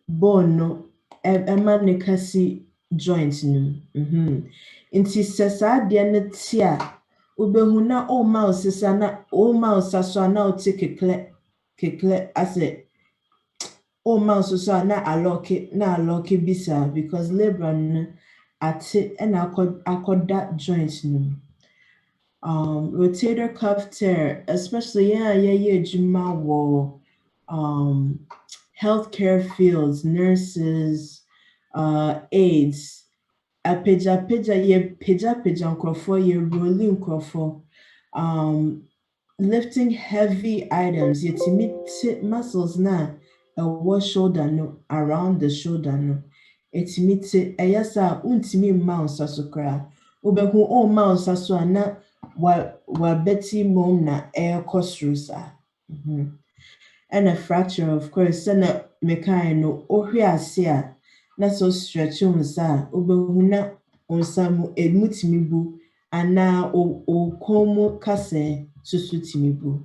bone no ɛma ne kasi joint no nti sɛ saa deɛ no te a wobɛhu na ɔma osisa na ɔma osaso na ɔte kekle asɛ ɔma osaso na aloke bisa because labor no ate ɛna akɔda joint no rotator cuff tear, especially adwuma wɔ healthcare fields, nurses, aides, pagya nkrɔfoɔ, rolling nkrɔfoɔ, lifting heavy items, yɛtumi te muscles na ɛwɔ shoulder no, around the shoulder no, ɛtumi te ɛyɛ saa untumi mma nsa so koraa, wobɛhu ɔmma nsa so a na wabɛti mom na ɛkɔ soro saa. And a fracture, of course, na mekai no ohwe ase a na so stretch unsa obehuna unsa mu emutimi bu ana okomu kase susutimi bu.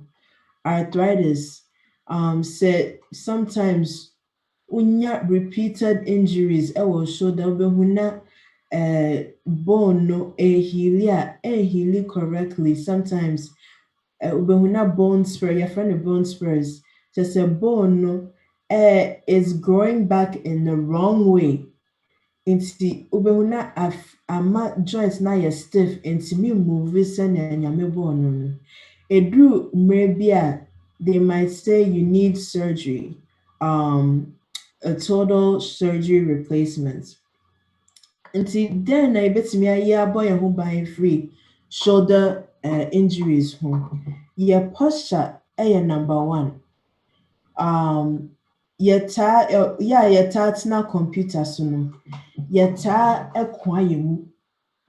Arthritis said sometimes unya repeated injuries ewo shoulder obehuna bone no heal correctly. Sometimes ubehuna bone spur, your friend bone spurs. Just a bone no is growing back in the wrong way. Inti ubehuna ama joints na ye stiff inti me move send nyame bone no. Edru maybe they might say you need surgery, a total surgery replacement. Inti then na ebetimi aye aboy ho ban free shoulder injuries ho. Your posture number one. Yeta tena computer so no. Yeta mu.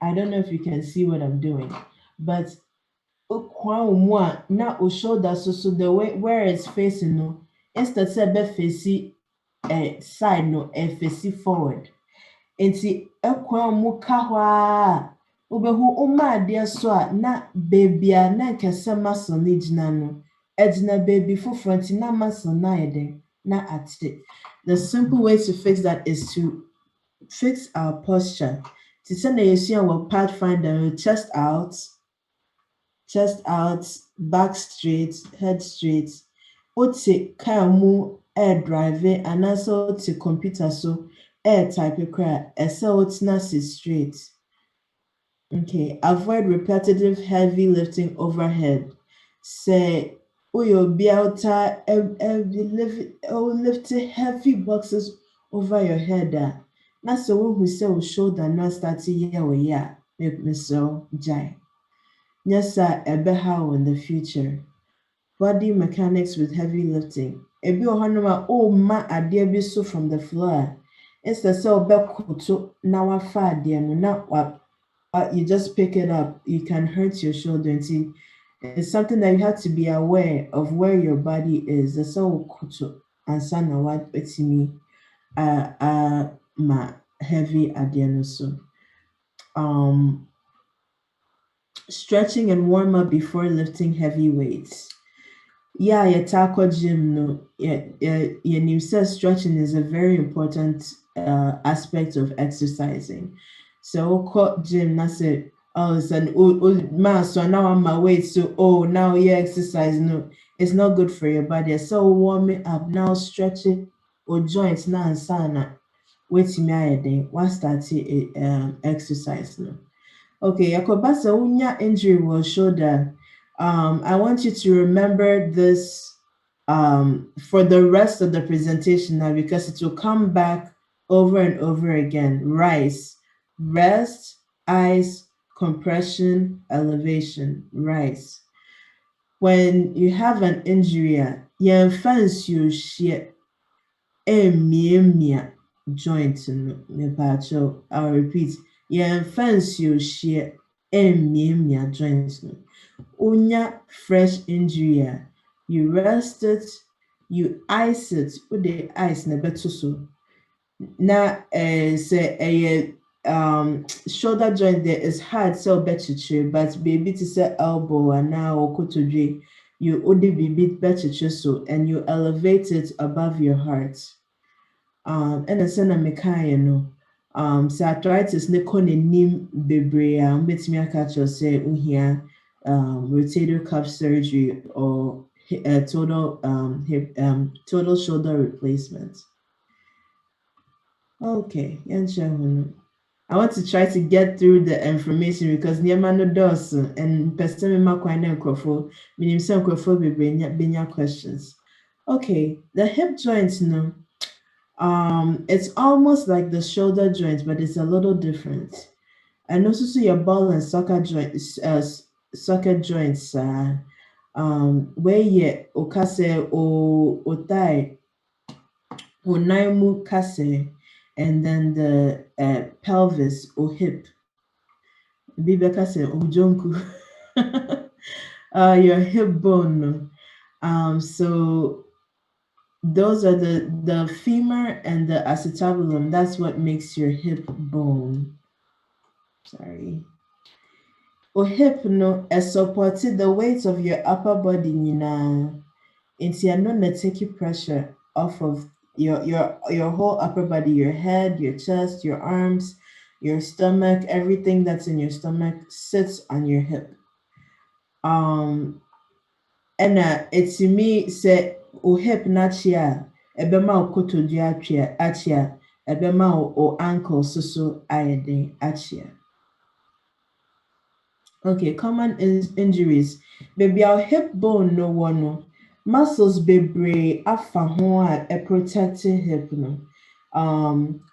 I don't know if you can see what I'm doing, but na o shoulder so the way where it's facing no, instead say be facing side no, facing forward. Enti mu kahwa ubehu ade so a na baby a na nkese muscle ni gina no edina baby for front na muscle na ede na ate. The simple way to fix that is to fix our posture. To send a yesu pathfinder, chest out, back straight, head straight. Ote kamu air drive and also to computer so air type cry na straight. Okay, avoid repetitive heavy lifting overhead. Say you'll be out lifting heavy boxes over your head. Na so who say shoulder na start year make me so jai. Yes, sir, how in the future. Body mechanics with heavy lifting. Ebi ohanoma ma ade bi so from the floor. Instead so bekoto na wafa ade no na you just pick it up. You can hurt your shoulder and see. It's something that you have to be aware of where your body is. That's all kuto and sana what it's me ma heavy ade so. Stretching and warm up before lifting heavy weights. Yeah, taco gym no. You said stretching is a very important aspect of exercising. So call gym na say it's an old man, so now I'm my weight, so now you're exercising. No, it's not good for your body. So warm it up now, stretch it or joints now and sana. Wait me I what start exercise no. Okay, Yakobasa unya injury was shoulder. I want you to remember this for the rest of the presentation now because it will come back over and over again. Rise, rest, ice, compression, elevation, rise. When you have an injury, you fence you share joint. I'll repeat. Fence you share joints. Unya fresh injury, you rest it, you ice it with the ice na better so. Na say shoulder joint there is hard so better but baby to say elbow and now okotodwe you odi bibi bechichiso and you elevate it above your heart. And a sena mekaye no. So arthritis ne kone nim bebrea mbetimi akacho say uhia rotator cuff surgery or total hip total shoulder replacement. Okay, I want to try to get through the information because niema no does and person ma kwan na nkrofo minim se nkrofo benya questions. Okay, the hip joint no it's almost like the shoulder joint but it's a little different. And also so your ball and socket joints where ye okase o thigh Onaimu kase, and then the pelvis or hip. Bibe kase ujonku. Your hip bone. So those are the femur and the acetabulum. That's what makes your hip bone. Sorry. O hip no supported the weight of your upper body nina. It's not taking pressure off of your whole upper body, your head, your chest, your arms, your stomach, everything that's in your stomach sits on your hip. And it's me say o hip nachia ebema o kotodu achia ebema o ankle so ayede achia. Okay, common injuries. Baby, our hip bone no one. Muscles bebre afa ho a protecting hip no.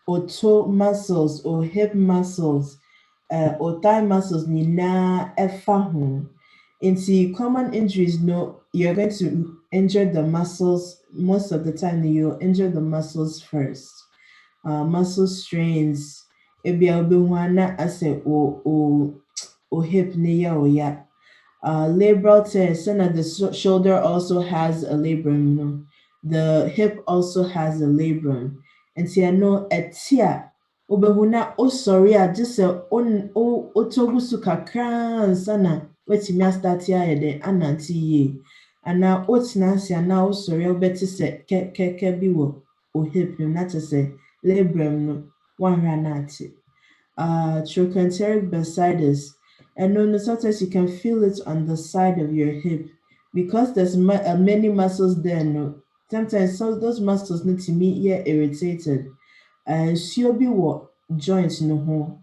Or toe muscles or hip muscles, or thigh muscles nina efa ho. Into common injuries, no, you're going to injure the muscles most of the time. You'll injure the muscles first. Muscle strains. Ebi obehuana ase o hip neya o ya. Labral tear, so that the shoulder also has a labrum. No? The hip also has a labrum. And see, I know a tia. Obehuna o sorry, I just say on o togusu kakran sana. Wait, me start here de ananti ye. And now what's nancy and now sorry, I'll bet to say ke biwo o hip no not to say labrum no one ranati. Trochanteric bursitis. And no, sometimes you can feel it on the side of your hip because there's many muscles there. No, sometimes those muscles need to be irritated. So be what joints no ho.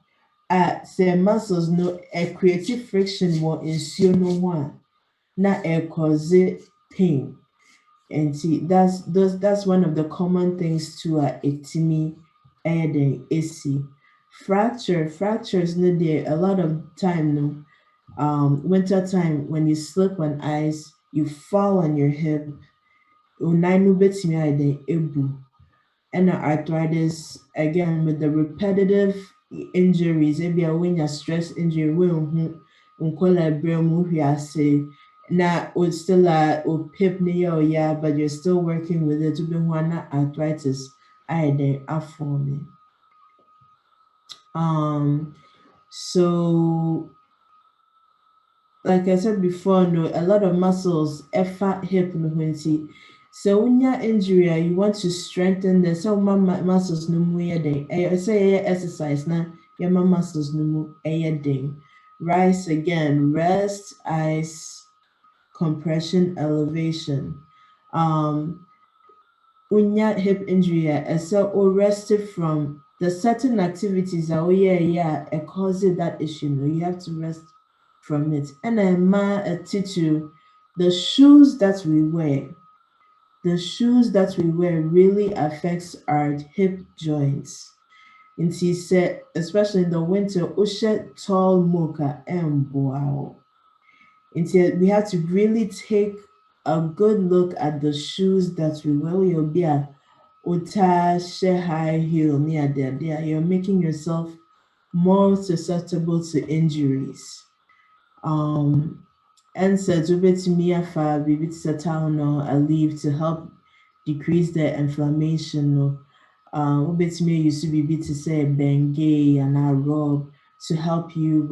Say muscles no a creative friction what ensure no one. Na cause pain. And see that's one of the common things to itimi AC. Fractures no there a lot of time no. Winter time when you slip on ice, you fall on your hip. Unainu betimi ayde ebu. And arthritis again with the repetitive injuries. Maybe when you stress injury, we unkola bremu say na it's still hip near yeah, but you're still working with it to be one arthritis. Ayde aforme. So like I said before, no, a lot of muscles, effort, hip, no, so when you're injury, you want to strengthen the some muscles no more day. I say exercise now, your muscles no more day. Rise again, rest, ice, compression, elevation. When you hip injury, so or rested from the certain activities it causes that issue. No, you have to rest from it. And a tissue, the shoes that we wear. The shoes that we wear really affects our hip joints. And he said, especially in the winter, ushe tall mocha and wow. And we have to really take a good look at the shoes that we wear. You'll be a uta she high heel near there. You're making yourself more susceptible to injuries. And so to bet me afa bibi town or a leave to help decrease the inflammation. Bet me used to be to say Bengay and I rub to help you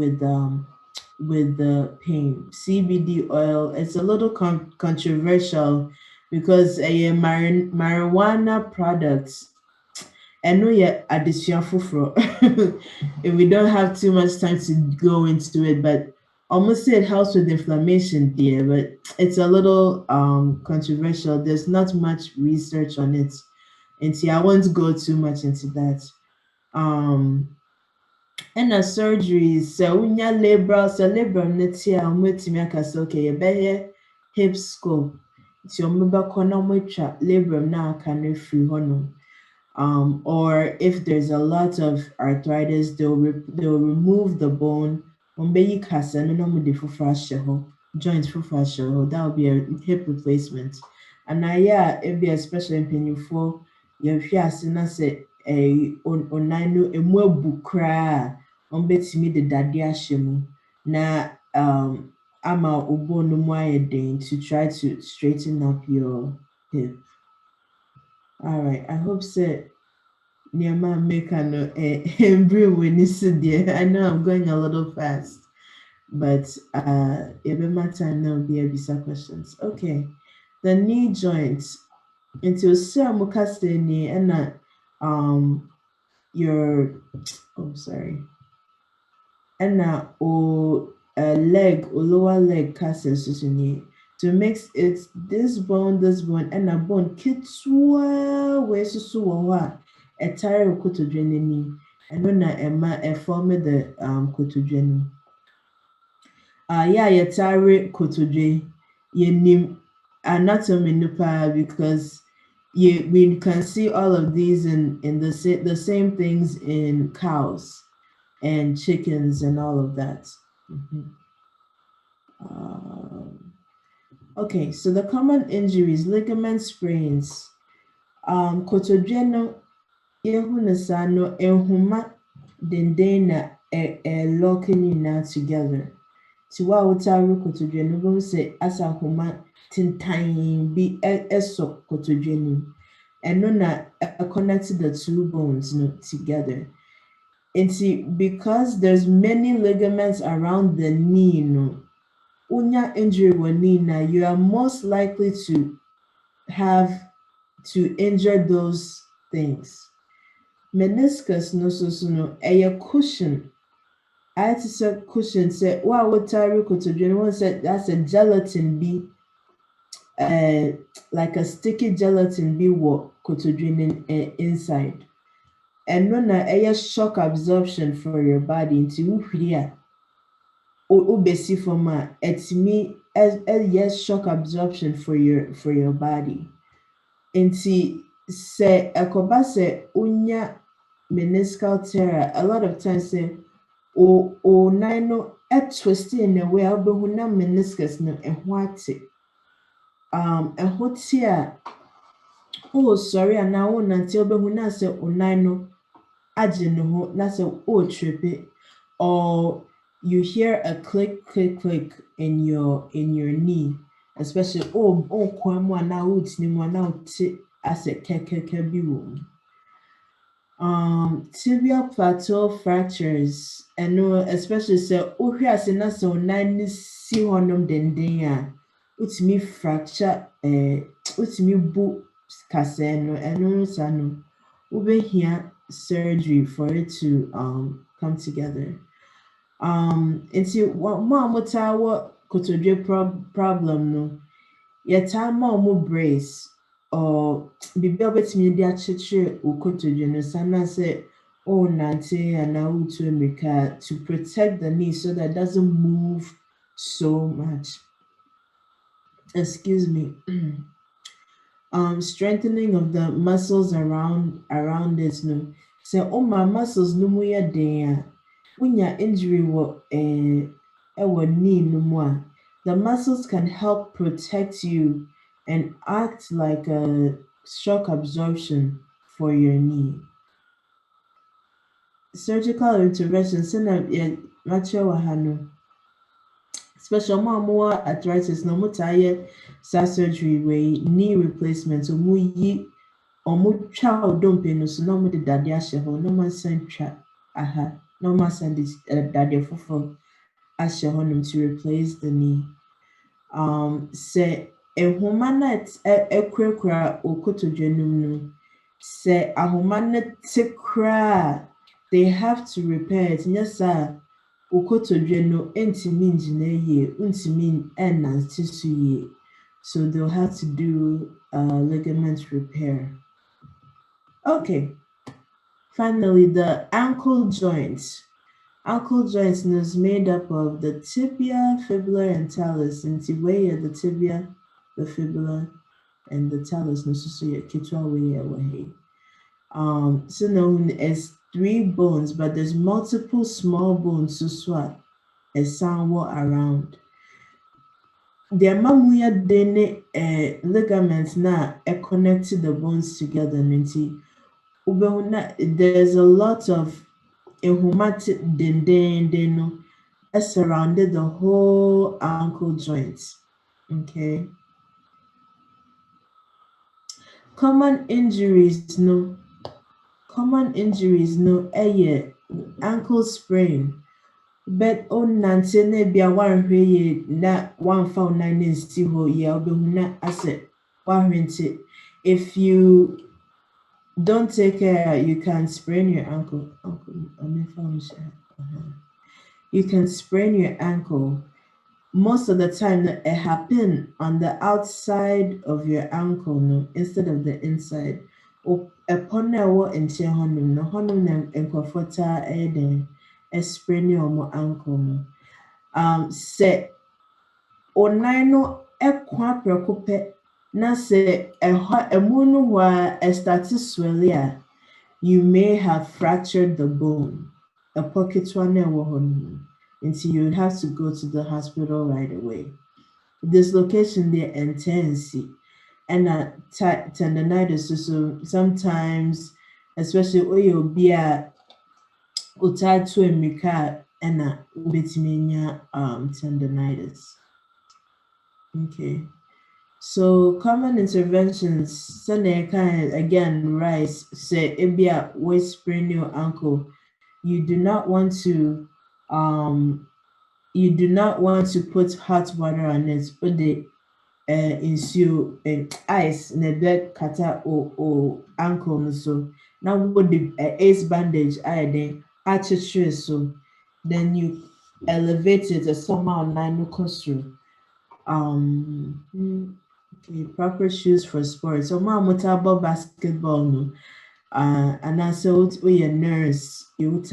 with the pain. CBD oil, it's a little controversial because a marijuana products and no yet addition for if we don't have too much time to go into it, but almost say it helps with inflammation there, but it's a little controversial. There's not much research on it. And see, I won't go too much into that. Um and a surgery, so when you're labor netia, wait me okay, a hip scope. It's your mobile corner labor now can free honor. Or if there's a lot of arthritis, they'll remove the bone. Umbeyi kasa no no de joint fufasho. That would be a hip replacement. And yeah, it be especially in penufo. You ase na se onan no emu abu kra umbetimi de dade ahye mu na ama obo no mu ayɛ to try to straighten up your hip. All right, I hope so. Niama Mekano I know I'm going a little fast, but even my time now be a visa questions. Okay, the knee joints into Mukase knee and your and leg or lower leg castles knee to mix it this bone and a bone kitswa where so a tire kotodrenini and when I form the kotodreni. Yeah, ya tire kotodre ye nim anatomy nupa because we can see all of these in the same things in cows and chickens and all of that. Okay, so the common injuries, ligament sprains, kotodreno Yehunasano Ehuma Dendena locking now together. Tiwa Utaru Kotodrenu say Asahuma Tintain be eso Kotodrenu. And nona connected the two bones together. And see, because there's many ligaments around the knee, unya injury when knee now, you are most likely to have to injure those things. Meniscus no a cushion. I say cushion say wow what tire kotodrene one said that's a gelatin be like a sticky gelatin be what kotodrene inside. And no na a shock absorption for your body into here. Obesi from it's me as yes shock absorption for your body. Into say akoba say unya meniscal tear a lot of times say o nino twisted in a way abehuna meniscus no ehwate ehotia oh sorry and now until behuna say o nino aje no ho na say o tripe or you hear a click in your knee, especially kwamwa na utni mwana uti as a keke biwum. Tibial plateau fractures and especially say as na so nine si honum dendenya utimi fracture utimi bu kaseno and sano ube here surgery for it to come together. Into what mom kotodre problem no yeta mo brace or bibi obetimi dia chiche ukotodre no sana say oh nante and now to America to protect the knee so that it doesn't move so much. Excuse me. Strengthening of the muscles around it no. Say oh my muscles no more there. When your injury will knee no more, the muscles can help protect you and act like a shock absorption for your knee. Surgical intervention, special more arthritis, no more surgery way knee replacement, so mu child don't pay no so no more the daddy no more send trap. Aha. No matter this daddy for ahyɛ hɔnom to replace the knee. Sɛ ahoma no ɛkurakura okotodwe no mu no, sɛ ahoma no te koraa they have to repair it. Nyɛ saa okotodwe no ntumi ngyina yie, ntumi nnante so yie. So they'll have to do ligament repair. Okay. Finally, the ankle joint. Ankle joint is made up of the tibia, fibula, and talus. And the tibia, the fibula, and the talus. So known as 3 bones, but there's multiple small bones as somewhat around. The mamuya dene ligaments na connect the bones together. There's a lot of ehumati dendeno surrounded the whole ankle joints. Okay. Common injuries no ankle sprain. But on nante ne bia wanhwe na wanfa nine nsti ho ye obehuna ase wahwente. If you don't take care, you can sprain your ankle. You can sprain your ankle. Most of the time, it happens on the outside of your ankle, no, instead of the inside. Upon our entire honum, no honum and comforta eden, a sprain your ankle. Say, onino equa precope, na say a moon wa a status swellia, you may have fractured the bone, a pocket one honum. Until you have to go to the hospital right away. Dislocation there intense and tendonitis. So sometimes, especially when you'll be a tied to a mika and tendonitis. Okay. So common interventions, again, rise, say ebia waist sprain your ankle. You do not want to put hot water on it, but the ice na the kata or ankle so now with the ace bandage then so then you elevate it as somehow nine through. Okay, proper shoes for sports. So my motable basketball no. And also you're a nurse, you have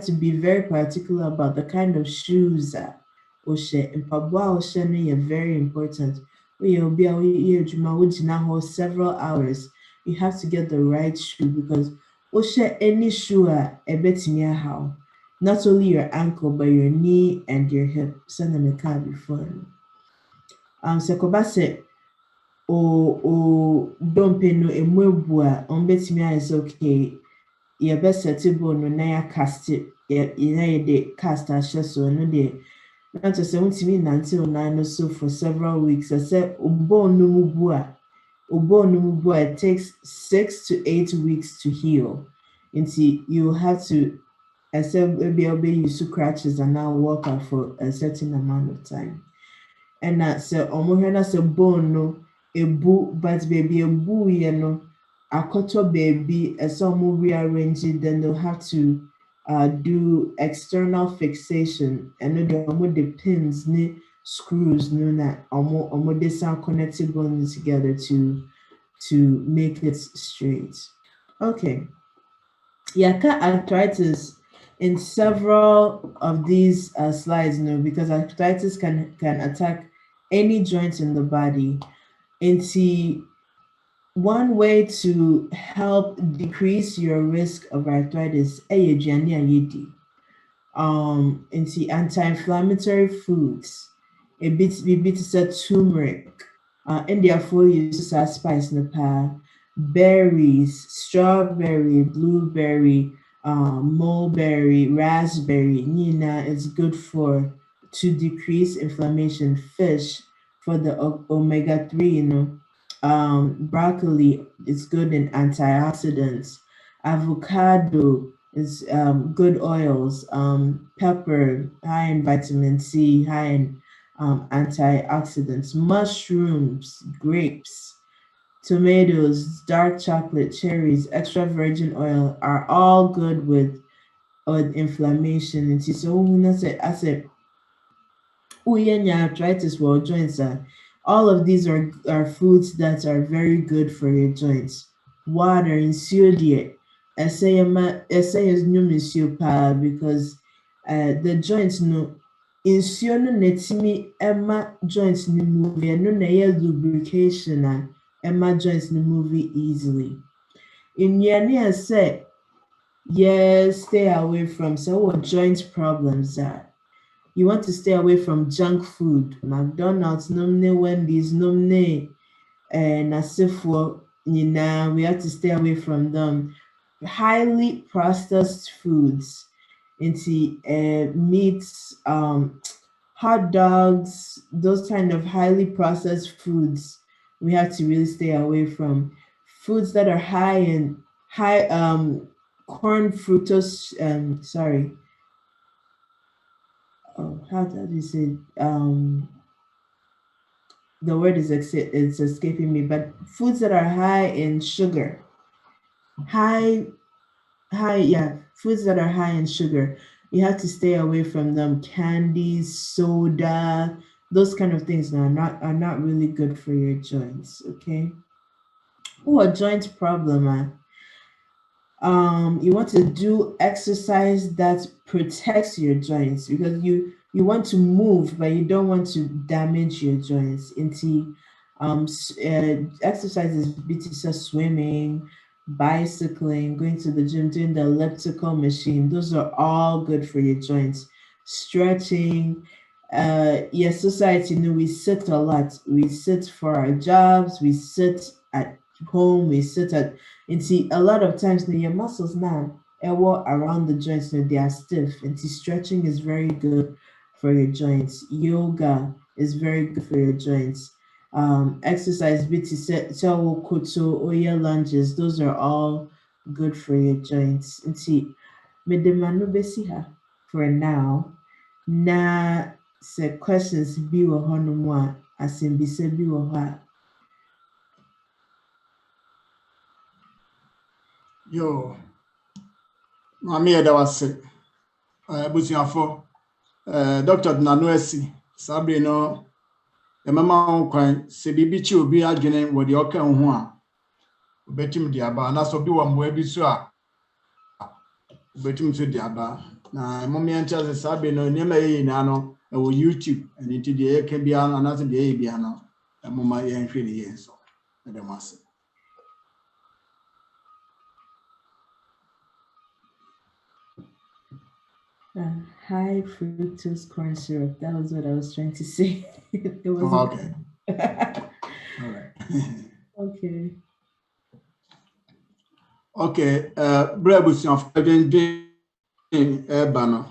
to be very particular about the kind of shoes very important. You'll be several hours. You have to get the right shoe because any shoe how not only your ankle but your knee and your hip. Send them a card before. So o dompe no emuebu a ombetimi ayes okay ye best setable no na ya cast ye de cast ahye so no de na to say untimi until no so for several weeks. I said obon no mubu it takes 6 to 8 weeks to heal. Until you have to maybe I'll be use crutches and now walk out for a certain amount of time. And that's a bone no ebu, but baby ebu akoto baby some rearrange it, then they'll have to do external fixation and the pins ne screws no na they sound connected bones together to make it straight. Okay. Yaka arthritis in several of these slides, because arthritis can attack any joint in the body. One way to help decrease your risk of arthritis is anti-inflammatory foods. A bit turmeric. India for use as spice berries, strawberry, blueberry, mulberry, raspberry. Nina is good to decrease inflammation. Fish for the omega-3, broccoli is good in antioxidants. Avocado It's good oils, pepper, high in vitamin C, high in antioxidants, mushrooms, grapes, tomatoes, dark chocolate, cherries, extra virgin oil are all good with inflammation. And so when I said, oh yeah, yeah, arthritis well joints are all of these are foods that are very good for your joints. Water in dear. I say is new because the joints no nsuo no netimi ɛma joints no move no na ɛyɛ lubrication a ɛma joints no move easily. Nnuane a sɛ stay away from so what joint problems are. You want to stay away from junk food. McDonald's, nomne Wendy's, nomne Nasifo, we have to stay away from them. Highly processed foods, into meats, hot dogs, those kind of highly processed foods, we have to really stay away from. Foods that are high corn fructose, how do you say the word is escaping me, but foods that are high in sugar, high foods that are high in sugar, you have to stay away from them. Candies, soda, those kind of things are not really good for your joints. Okay. Oh, a joint problem. You want to do exercise that protects your joints because you want to move but you don't want to damage your joints. Into exercises such as swimming, bicycling, going to the gym, doing the elliptical machine, those are all good for your joints. Stretching, yes, society we sit a lot. We sit for our jobs, we sit at home, we sit at and see a lot of times your muscles now around the joints they are stiff. And see stretching is very good for your joints. Yoga is very good for your joints. Exercise biti koto oya lunges, those are all good for your joints. And see medemano besiha for now. Na se questions bi wɔ hɔnom a asɛmbisa bi wɔ hɔ a Yo, Mami Edawase, Busiafo, Dr. Nanuesi, Sabi no, Mama Kwan, Sebibichi will be arguing with the Oka Hua, Betim Diaba, and that's what be one way bisua, Betim to Diaba. Now, Mommy and Chelsea Sabi no, Neme Nano, or YouTube, and into the AKBiano, and another the Abiano, and Mama Yan Fili Yenso, and the Master. High fructose corn syrup. That was what I was trying to say. It was okay. All right. Okay. Okay. Brebusi of Bano.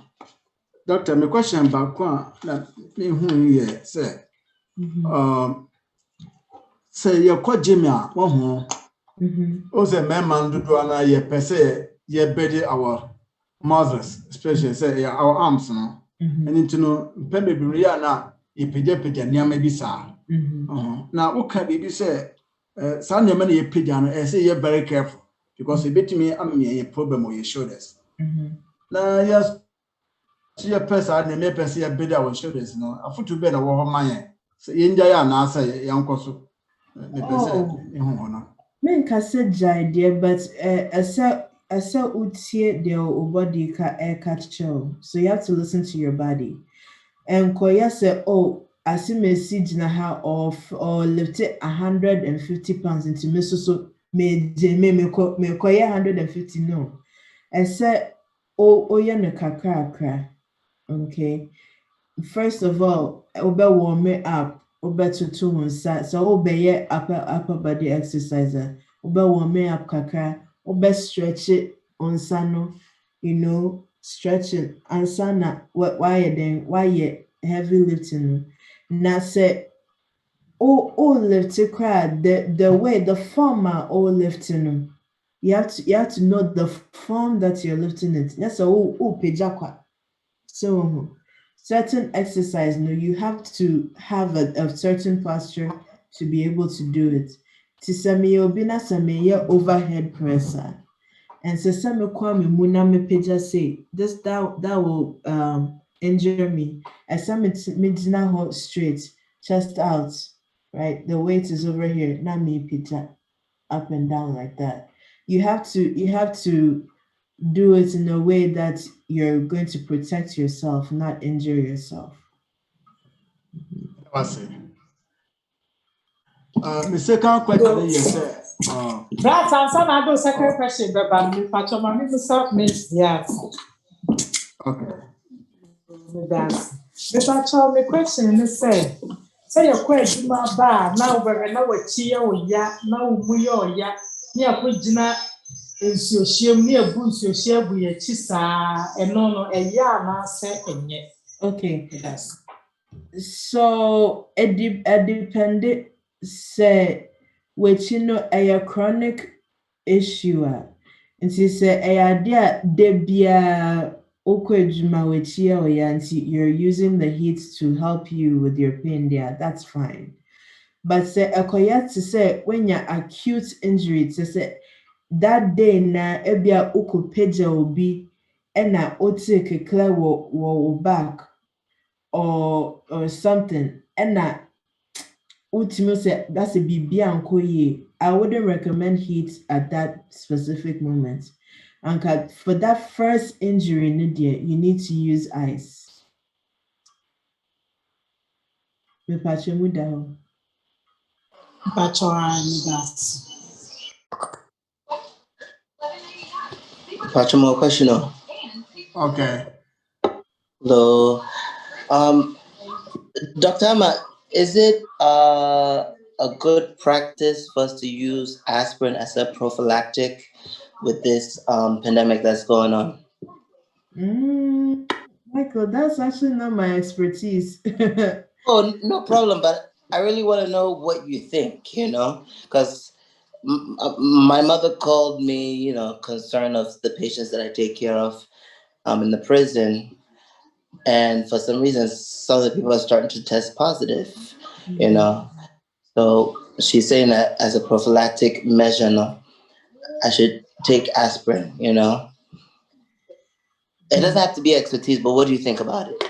Doctor, my question about that me who ye say. Say your kwa Jimmy, one who say man do ana ye per se ye bedi our mothers, especially say our arms no. And into no pembe bi na ye peja niam bi sa. Now what can be say sa niam na ye peja no say ye very careful because it bit me am me a problem with your shoulders. Now yes see a person na me person ye bedi our shoulders no afutu be na wo man so ye nja ya na say yankoso me person no. Men kase jai dear, but asa utie de body ka catch chill. So you have to listen to your body. And koya say, oh, asimesi jina ha or lift it 150 pounds into me so me koya 150 no. I said, oh ya ne kakra. Okay. First of all, obe warm it up. Obe tutu unsa. So obe ye upper body exerciser. Obe warm it up kakra. Obe stretch it unsa no. Stretch it. Ansa na why ye heavy lifting. Na say lift it cry the way the former lifting you have to know the form that you're lifting it. Yes, pejakwa. So certain exercise, no, you have to have a certain posture to be able to do it. Tisame obina same overhead presser. And so some kwame muna me peja say this that will injure me. As some it's midna straight, chest out, right? The weight is over here, not me peja up and down like that. You have to do it in a way that you're going to protect yourself, not injure yourself. I see. The second question is That's answer my second question, but yes. okay. That's the question is say your question bad now, but now we're cheer or ya now we are ya near Pujina is your share near boots your share with your chisa and no a ya now say and yet. Okay. That's So it depended say which a chronic issue. And she said a idea debia you're using the heat to help you with your pain there, that's fine. But say akoya to say when you're acute injury to say that day na ebia ukopeja obi ena ote kekle wo back or something ena ultimo say that's a bibia ankoye. I wouldn't recommend heat at that specific moment. And for that first injury, Nadia, you need to use ice. More question. Okay. So, Dr. Amma, is it a good practice for us to use aspirin as a prophylactic with this pandemic that's going on? Michael, that's actually not my expertise. Oh, no problem. But I really want to know what you think, because my mother called me, concerned of the patients that I take care of in the prison. And for some reason, some of the people are starting to test positive, So she's saying that as a prophylactic measure, I should take aspirin, It doesn't have to be expertise, but what do you think about it,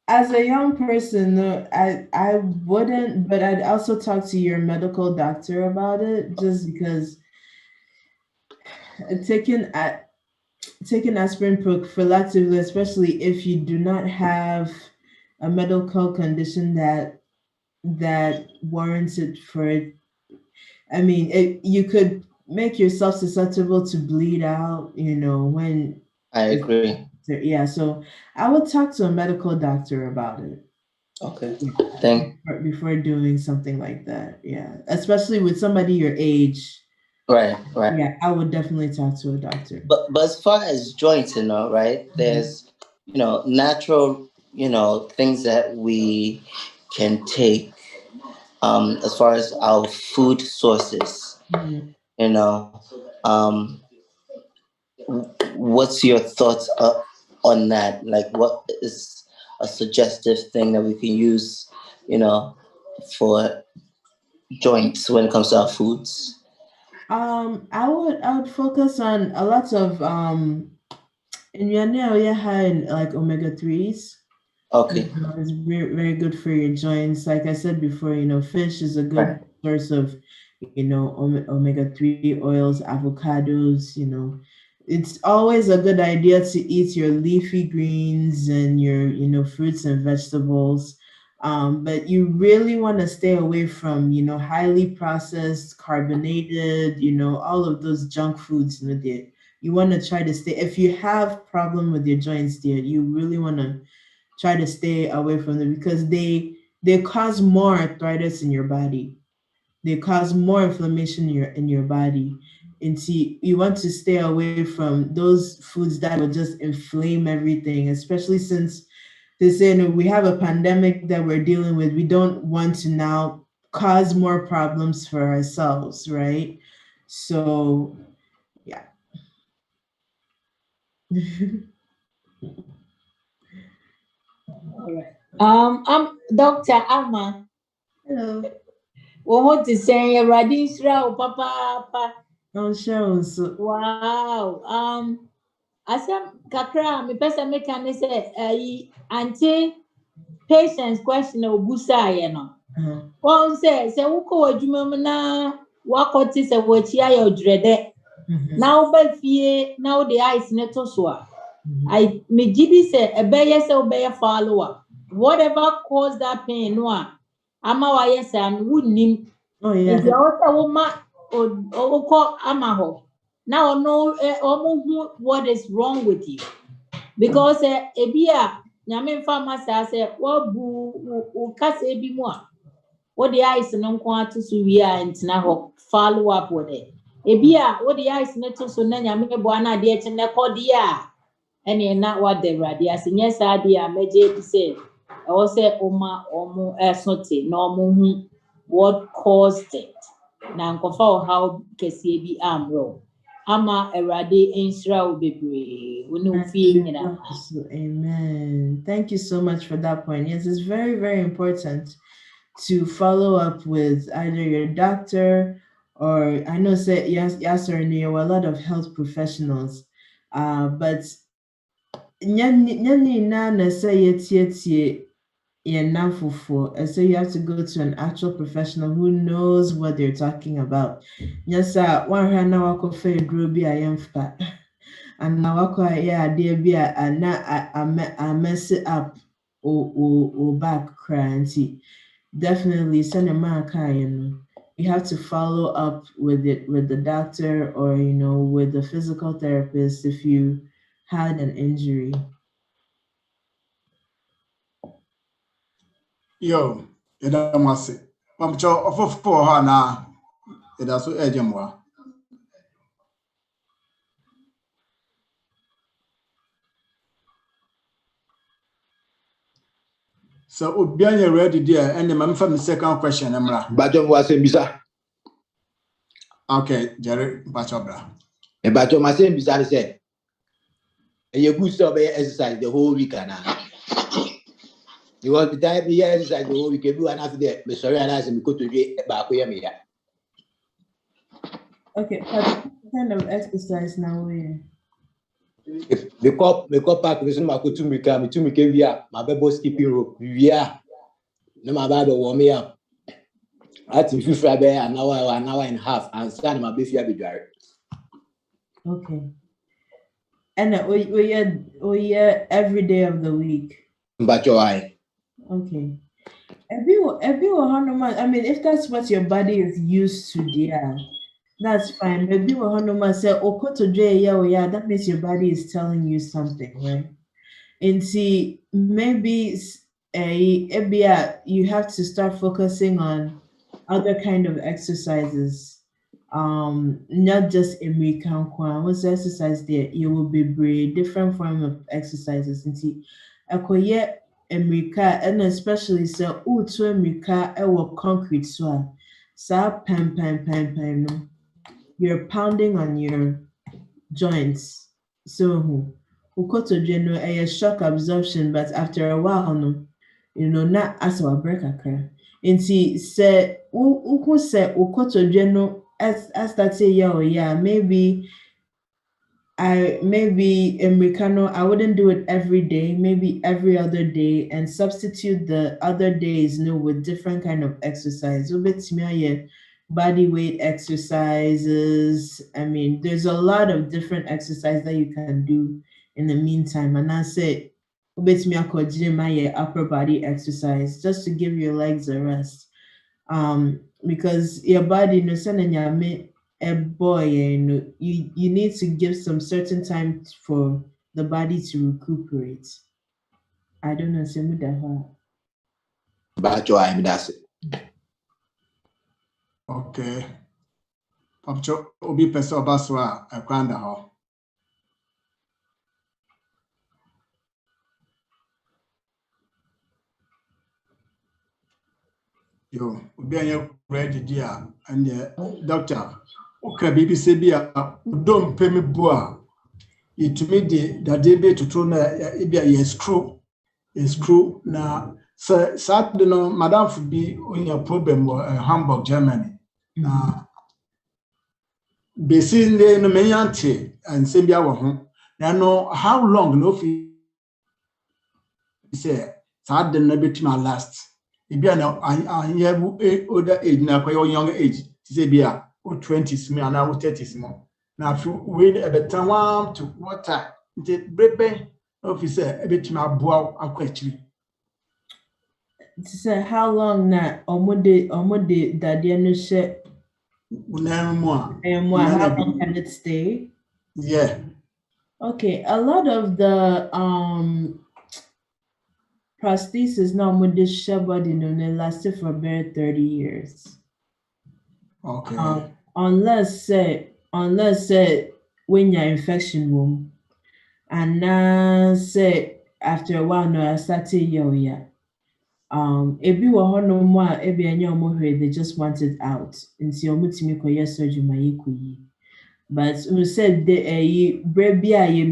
As a young person, I wouldn't, but I'd also talk to your medical doctor about it, just because taking aspirin prophylactically, especially if you do not have a medical condition that warrants it for it. I mean, you could make yourself susceptible to bleed out, when. I agree. Yeah, so I would talk to a medical doctor about it. Okay. Before doing something like that, yeah, especially with somebody your age. Right. Yeah, I would definitely talk to a doctor. But as far as joints, right? There's, natural, things that we can take, as far as our food sources, what's your thoughts on that? Like, what is a suggestive thing that we can use, for joints when it comes to our foods? I would focus on a lot of in your area high in like omega-3s. Okay. It's very, very good for your joints. Like I said before, fish is a good source of, omega-3 oils, avocados, It's always a good idea to eat your leafy greens and your, fruits and vegetables. But you really want to stay away from, highly processed, carbonated, all of those junk foods. You want to try to stay, if you have problem with your joints, dear, you really want to try to stay away from them, because they cause more arthritis in your body. They cause more inflammation in your body. And see, you want to stay away from those foods that will just inflame everything, especially since they say we have a pandemic that we're dealing with. We don't want to now cause more problems for ourselves, right? So, yeah. All right. I'm Dr. Amma. Hello. What is saying? Radisra, Papa. Oh, Sharon. So, wow. Asam kakra, me person make an say, auntie patience question obusa ye no. One say wuko adwuma na wakoti se wachi ayo dwede. Now be fie, now the eyes neto so a. I me gidi say ebeye se obeye follower. Whatever caused that pain no a. Ama wa yes and wunnim. oh, yeah. If you also woma o ama ho. Now know what is wrong with you. Because ebia nyame mfa masa say wabu kasa ebi mu a what the eyes no nko ato so wi a ntina ho follow up with it ebia what the eyes no to so na nyame bo ana de eche ne kodi a ene na what the radi as nye sa de a meje bi say e wo say omo esote na omo hu what caused it na nkofa how kese bi amro ama erade insra obebre wonu fie nyina. Amen. Thank you so much for that point. Yes, it's very, very important to follow up with either your doctor or I know say yes or no, a lot of health professionals. But nyani na say yet and so you have to go to an actual professional who knows what they're talking about. Yes, sir. One hand now I fair drubi I am fat. And now I dear be I mess it up or back cranty. Definitely send a man you have to follow up with it with the doctor or with the physical therapist if you had an injury. Yo, eda mwase. Pamcho ofofo ha na eda so ejemwa. So obianye ready there and the mam from second question emra. Bajo wase mbisa. Okay, Jerry bacho bra. E bajo mase mbisa ni say. E you good stop exercise the whole week ana. You want to time be exercise the whole week do and after that me sorry and I say me go to do ba ko yam ya. Okay, what kind of exercise now? If me call park me so ma ko 2 week me 2 week via ma be skipping rope via no ma ba do warm me up. At if you fry be an hour and a half and stand ma be fia be dware. Okay. And we every day of the week. Bajo ai. Okay. I mean, if that's what your body is used to, yeah, that's fine. Maybe say yeah, that means your body is telling you something, right? And see, maybe you have to start focusing on other kind of exercises. Not just American once exercise there, you will be different form of exercises. And see, America and especially so to America concrete so pen no. You're pounding on your joints. So ukoto a shock absorption, but after a while no, not as a break occur. And see say uku say ukoto as that say yeah, maybe Americano, I wouldn't do it every day, maybe every other day, and substitute the other days, with different kind of exercise. Body weight exercises. I mean, there's a lot of different exercise that you can do in the meantime. And I say, upper body exercise just to give your legs a rest. Because your body a boy, you need to give some certain time for the body to recuperate. I don't know, Bajo ai me that's it. Okay. Pamcho obi pese obaso a ekwanda ho. Yo, obi anya ready dia and doctor. Okay, BBC bia don't pay me boa. It to me the debate to throw na e bia screw na Saturday no madam for be on your problem Hamburg, Germany. Basically no menyante and say bia wo ho. Na no how long no fi say Saturday no betima last. Ibia na anyebu older age na kwa young age say bia o 20s me and o 30s mo na fi we e beta one to water the brebe officer e betima aboa akwachiri. Say how long na omode dadie no she and how long can it stay? Yeah. Okay, a lot of the prosthesis now with this shell body no lasted for about 30 years. Okay. Unless say when your infection womb and now say after a while no I started yeah. If you were no more ebi anya omo they just want it out. Nti omo timi koye surgery ma yekuyi. But we said the brebia you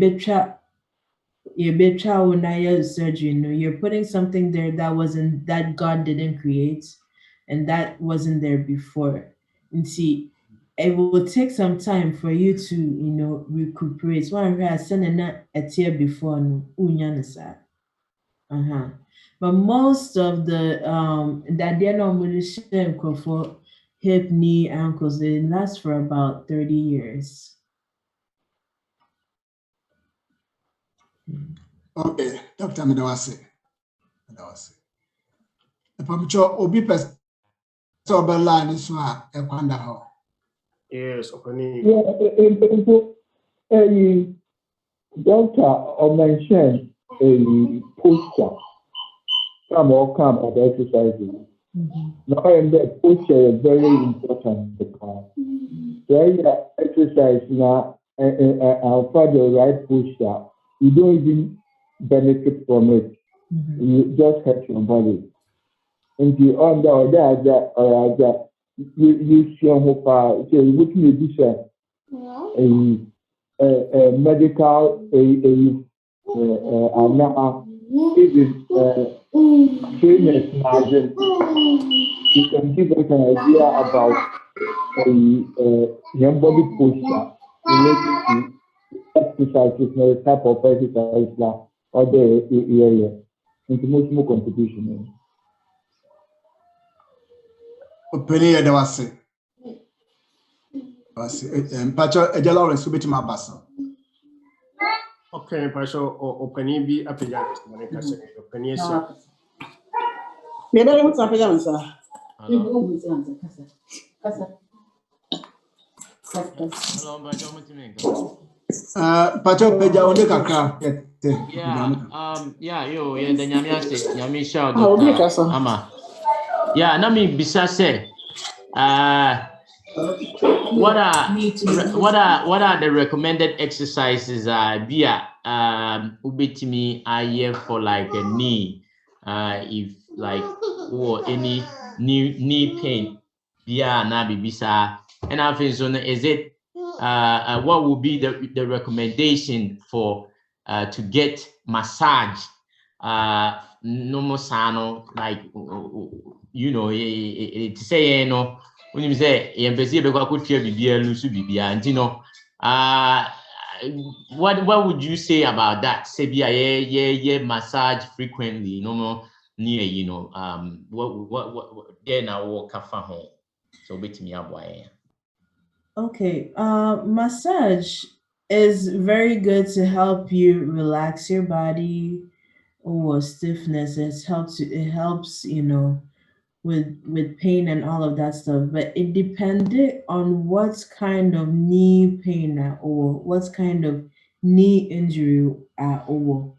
betcha when I surgery, no, you're putting something there that God didn't create and that wasn't there before. And see, it will take some time for you to, recuperate. One I sending that a tear before no But most of the that they're normally for hip, knee, ankles, they last for about 30 years. Okay, Dr. Medawase. Pamucho obi person line so a ekwanda ho. Yes, opening. Doctor or mentioned a posture. Come about exercises. Now, and that posture is very important because the exercise now and for the right posture, you don't even benefit from it. You just hurt your body. And the on that you see how far so what you do a medical even trainers margin, you can give us an idea about your body posture related to exercises, the type of exercise or the area into much more contribution. Openi ya dawase. Mpacho Eja Lawrence ubeti mabasa. Okay, Pacho opening be appeal. Opening sir. Maybe what's up again, sir? Hello, Pacho Peja onde kakra. Yeah, the Nyami shout Ama. Yeah, Nami Bisa say, what are the recommended exercises via ubitimi aye for like a knee if like or any knee pain via nabi bisa and I think so is it what would be the recommendation for to get massage no sano like it say when you say what would you say about that? Say massage frequently, no more near what then I walk home. So bit me up. Okay, massage is very good to help you relax your body or stiffness. It helps, with pain and all of that stuff. But it depended on what kind of knee pain or what kind of knee injury or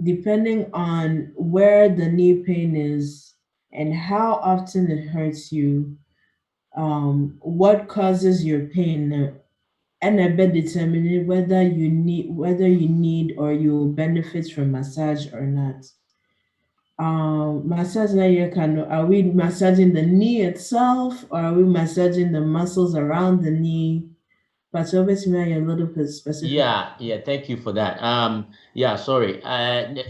depending on where the knee pain is and how often it hurts you, what causes your pain, and I bet determine whether you need or you'll benefit from massage or not. massage na are we massaging the knee itself, or are we massaging the muscles around the knee? But obviously, a little bit specific. Yeah, thank you for that. Yeah, sorry.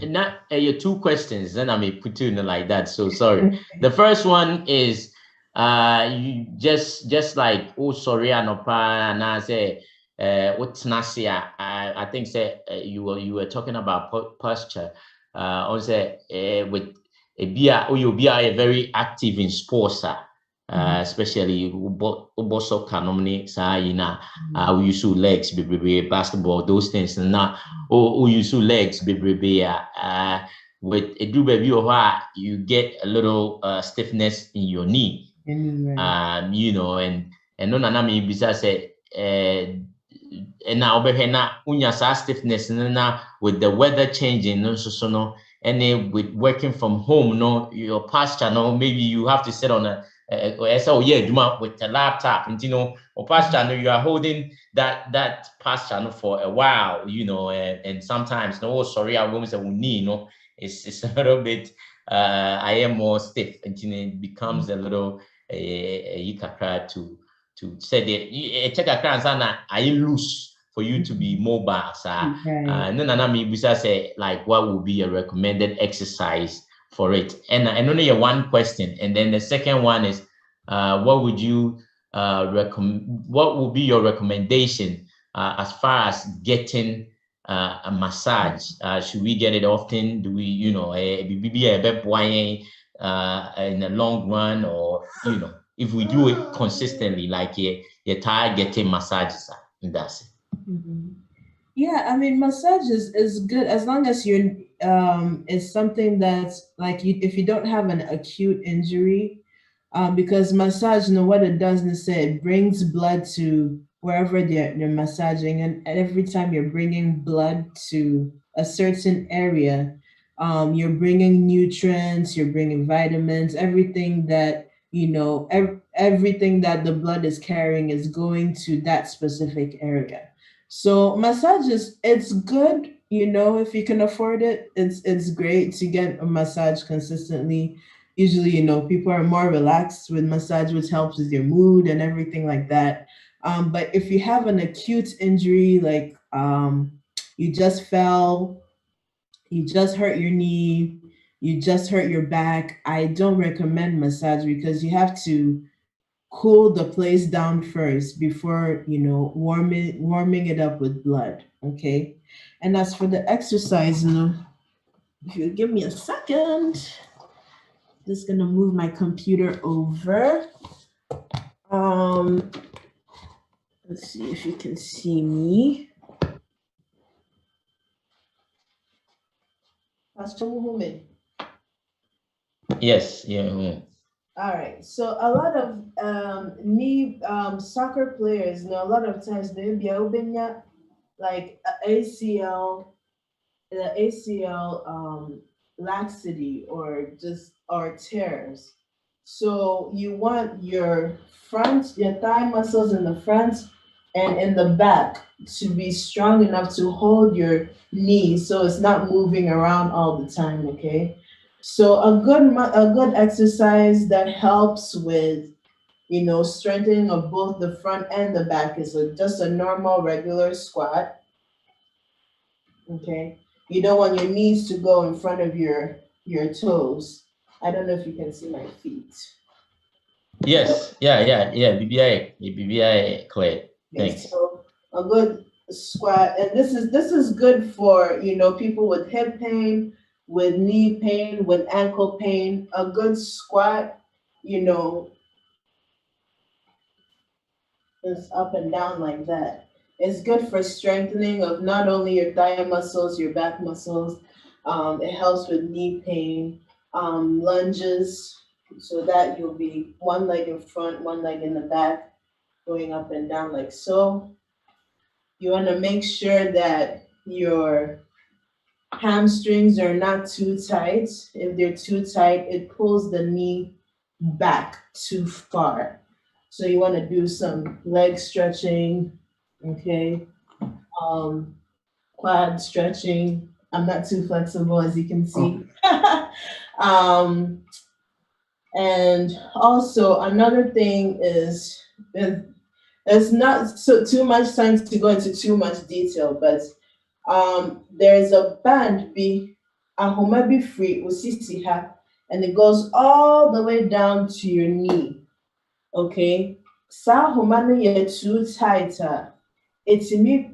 Not your two questions, then I may put you in like that. So sorry. The first one is you just like, oh sorry, anopa, and I say what's nasia. I think say you were talking about posture. Also with a beer, you be a very active in sports. Especially soccer, we use legs, basketball, those things, and now we use legs, with a do baby you get a little stiffness in your knee, you know, and no nana me bisa say and now unya stiffness na with the weather changing, no so no, and with working from home, no, your posture, no, maybe you have to sit on a with the laptop, and you know, or posture, you are holding that posture for a while, you know, and sometimes no, sorry, I won't say we need, no, it's a little bit I am more stiff, and you know, it becomes a little to say that check a crowd and I loose for you to be mobile, sir. No, me say like what would be a recommended exercise for it? And only one question, and then the second one is what would you recommend? What would be your recommendation as far as getting a massage? Should we get it often? Do we, you know, in the long run, or you know, if we do it consistently, like you tired getting massages, and that's it. Yeah, I mean, massage is good as long as you're it's something that's like if you don't have an acute injury, because massage, you know what it does is it brings blood to wherever they're massaging, and every time you're bringing blood to a certain area, you're bringing nutrients, you're bringing vitamins, everything that you know, everything that the blood is carrying is going to that specific area. So massages, it's good, you know, if you can afford it, it's great to get a massage consistently. Usually, you know, people are more relaxed with massage, which helps with your mood and everything like that. But if you have an acute injury, like you just fell, you just hurt your knee, you just hurt your back, I don't recommend massage because you have to cool the place down first before you know warming it up with blood. Okay, and as for the exercise, you know, if you give me a second, just gonna move my computer over. Let's see if you can see me. Pastor Muhammad. Yes, yeah. All right. So a lot of knee soccer players, you know, a lot of times they be like ACL, the ACL laxity or tears. So you want your thigh muscles in the front and in the back to be strong enough to hold your knee so it's not moving around all the time, okay? So a good exercise that helps with you know strengthening of both the front and the back is just a normal regular squat. Okay, you don't want your knees to go in front of your toes. I don't know if you can see my feet. Yes, yeah. BBI clear. Thanks. So a good squat, and this is good for you know people with hip pain, with knee pain, with ankle pain. A good squat, you know, is up and down like that. It's good for strengthening of not only your thigh muscles, your back muscles. It helps with knee pain. Lunges, so that you'll be one leg in front, one leg in the back, going up and down like so. You want to make sure that your hamstrings are not too tight. If they're too tight, it pulls the knee back too far. So you want to do some leg stretching, okay? Quad stretching. I'm not too flexible, as you can see. And also another thing is, there's not too much time to go into too much detail, but there's a band be ahoma be free usisi ha, and it goes all the way down to your knee. Okay, sa ahoma no ye too tight. It's me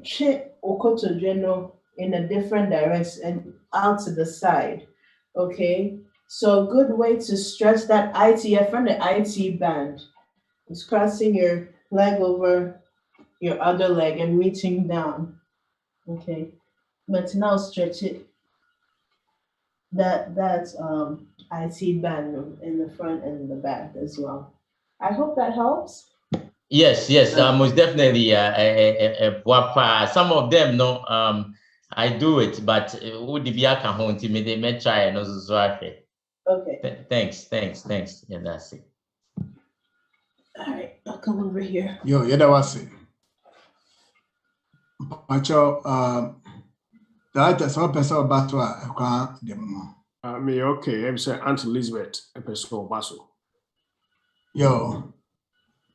okotodreno in a different direction and out to the side. Okay, so a good way to stretch that IT from the IT band is crossing your leg over your other leg and reaching down. Okay, but now stretch it. That's IT band in the front and the back as well. I hope that helps. Yes, most definitely. Some of them, no, I do it, but who the can hold me? They may try and also. Okay. Thanks. Yeah, that's it. All right, I'll come over here. Yo, yeah, that was it. Macho, that is one person about to acquire them. Me okay. I'm saying Aunt Elizabeth, a person basso. Yo,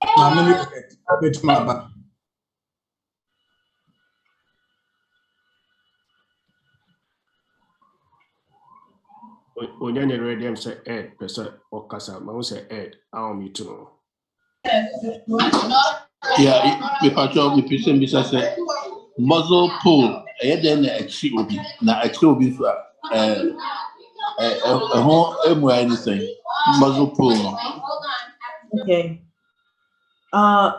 I'm bit my back. When you're ready, I'm saying Ed, person or Casa, I will say Ed, I'll meet to know. Yeah, me patcho me person be say muzzle pull. Then actually will be na actually will be for anything muzzle pull. No. Okay.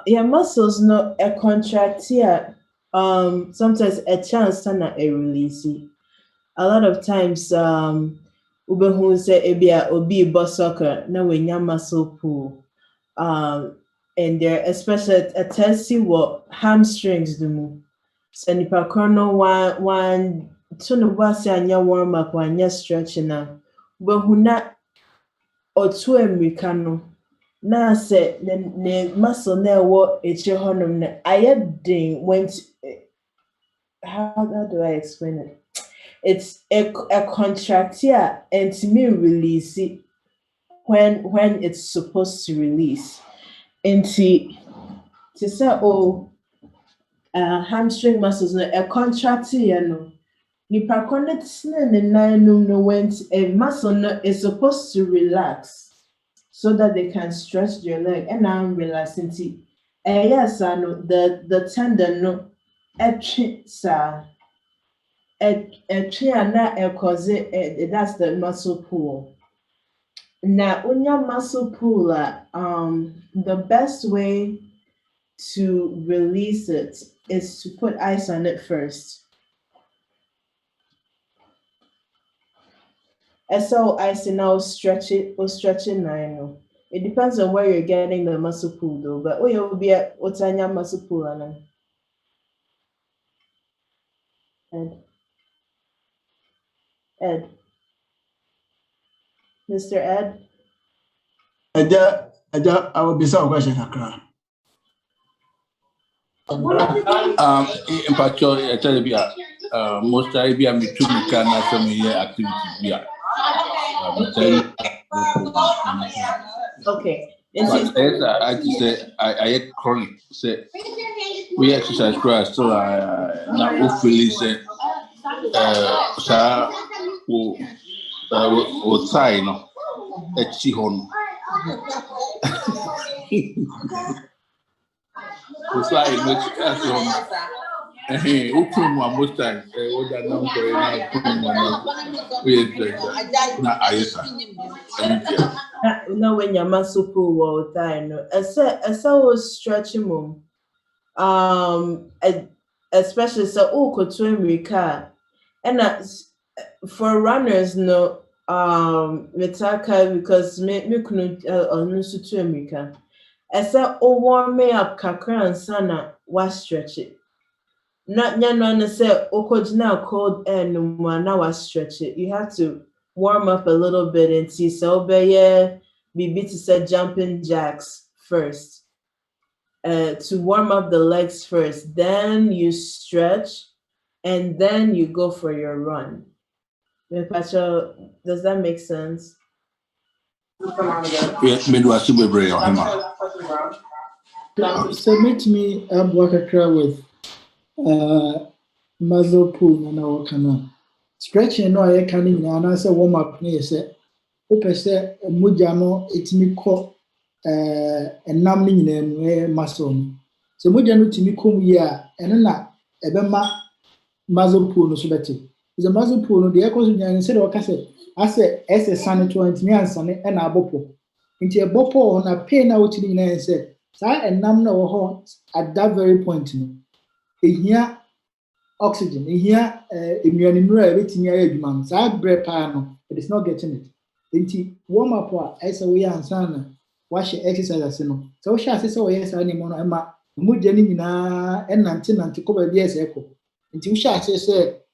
Your muscles no a contract here. Sometimes a chance and a release. A lot of times, ubehu say ebia obi boss soccer na when your muscle pull. And there, especially a testy what hamstrings do. So nipa chrono one to no was anya warm up one ya stretching now. Ubehu na otu Americano. Na say the muscle na wo eche honum na ayedin went. How do I explain it? It's a contract here, and to me release it when it's supposed to release. And to say hamstring muscles no a contract here no. Nipa connect the nine no when a muscle no is supposed to relax so that they can stretch their leg, and I'm relaxing. Yes, I know the tendon no sir. Cause that's the muscle pull. Now, on your muscle pull, the best way to release it is to put ice on it first. And so ice now stretch it or stretch it now. It depends on where you're getting the muscle pull though, but you'll be at what's on your muscle pull on Ed. Mr. Ed? I will be some question. In particular, I tell you, most I be a me too can some activity. Okay. But as I say, I chronic. Say we exercise class, so now hopefully say o tie no echi hon. So I make us on. Open one most time. What that now no, when your muscle pull all the time. No, as I was stretching mom. Especially so America, and for runners no metaka because me couldn't also to America. I said warm me up kakra and sana was stretch it. Not no say now cold air no more now was stretch it. You have to warm up a little bit and see so be to say jumping jacks first. To warm up the legs first, then you stretch, and then you go for your run. Pacho, does that make sense? So meet me Abwakakra with muscle pull and our canal. Stretching no I can in and answer warm up near say, Open say Mujano, it's me call and numbing in muscle. So Mujano to me come here and then Ebema muzzle pull no subeti. Is a muzzle pull no the echoes and said, okay, I said, as a son to Anthony and a bopo. Into a bopo on a pain out in and said, and none of her at that very point. Here oxygen, here immunity, everything here, man. So I breath panel, it is not getting it. Into warm up as a way and son, wash exercise as no. So she says, oh, yes, I need more. Emma, Mujani and Nantin to cover the yes echo. Until she says,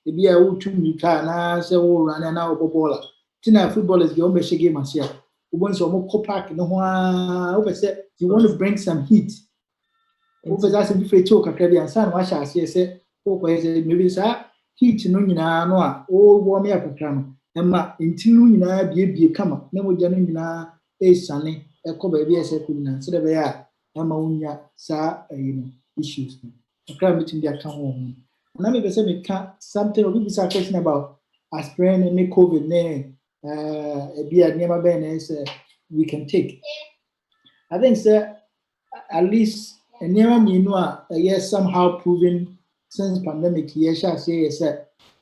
the beer would to me can say, oh, run an hour bola. Tina football is the only game as yet. Once or more copac, no one said, you want to bring some heat. Over that, if you talk a Caribbean son, wash as you say, oh, maybe, sir, heat no, no, oh, warm me up a cram. Emma, until you be a come up, no more janina, a sunny, a cover, yes, I couldn't. So they are, Emma, unya, sir, issues. A cram between their come home. And I may say, something or be question about aspirin and make COVID name. A beer never been we can take. I think, sir, at least a near me no yes somehow proven since pandemic yes I say yes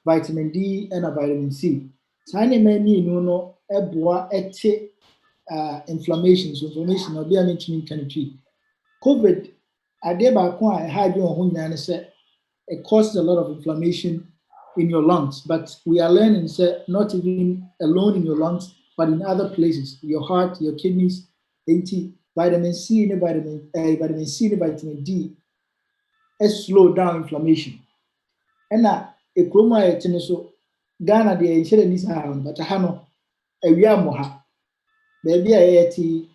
vitamin D and a vitamin C. Tiny many no eboa ete inflammation or be a mentioning country. COVID I did back when I had your home and said it causes a lot of inflammation in your lungs, but we are learning not even alone in your lungs, but in other places, your heart, your kidneys, vitamin C and vitamin C and vitamin D slow down inflammation. And now a chroma so Ghana the initial is around, but Hano a moha. Baby